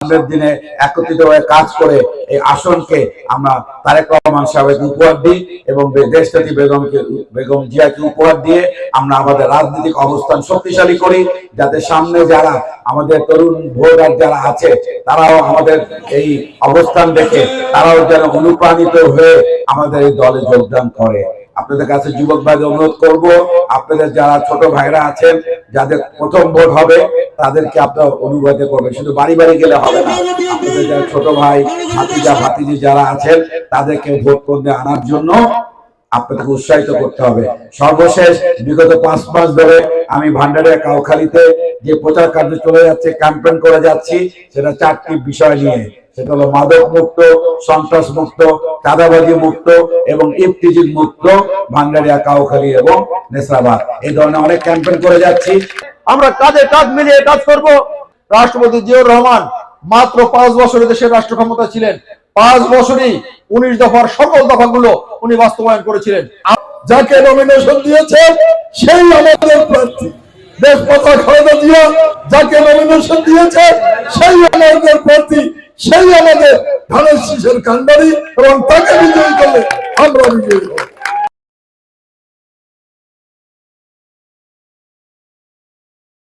সামনের দিনে একত্রিত হয়ে কাজ করে এই আসনকে আমরা তারেক রহমান সাহেবকে উপহার দিই এবং দেশনেত্রী বেগম জিয়াকে উপহার দিয়ে আমরা আমাদের রাজনৈতিক অবস্থান শক্তিশালী করি, যাতে সামনে যারা আমাদের তরুণ ভোটার যারা আছে তারাও আমাদের এই অবস্থান দেখে তারাও যেন অনুপ্রাণিত হয়ে আমাদের এই দলে যোগদান করে। আপনাদের কাছে যুবক ভাইদের অনুরোধ করব, আপনাদের যারা ছোট ভাইরা আছেন যাদের প্রথম ভোট হবে তাদেরকে আপনারা অনুপ্রাণিত করবেন, শুধু বাড়ি বাড়ি গেলে হবে না। আপনাদের যারা ছোট ভাই ভাতিজা ভাতিজি যারা আছেন তাদেরকে ভোট কেন্দ্রে আনার জন্য আপনাদেরকে উৎসাহিত করতে হবে। সর্বশেষ বিগত 5 মাস ধরে আমি ভান্ডারিয়া কাউখালীতে যে প্রচার কার্য চলে যাচ্ছে, ক্যাম্পেইন করে যাচ্ছি, সেটা 4টি বিষয় নিয়ে। সেটা হলো মাদক মুক্ত, সন্ত্রাস মুক্ত, চাঁদাবাজি মুক্ত এবং ইফতিজির মুক্ত ভান্ডারিয়া কাউখালী এবং নেসরাবাদ। এই ধরনের অনেক ক্যাম্পেইন করে যাচ্ছি। আমরা কাঁধে কাঁধ মিলিয়ে কাজ করব। রাষ্ট্রপতি জিয়াউর রহমান মাত্র 5 বছরে দেশের রাষ্ট্র ক্ষমতা ছিলেন। 5 বছরই 19 দফার সকল দফাগুলো উনি বাস্তবায়ন করেছিলেন। যাকে নমিনেশন দিয়েছে সেই আমাদের প্রার্থী। দেশপথা খালেদা জিয়া যাকে নমিনেশন দিয়েছে সেই আমাদের প্রার্থী, সেই আমাদের ধানের শীষের কান্ডারি, এবং তাকে বিজয়ী করলে আমরা বিজয়ী হব।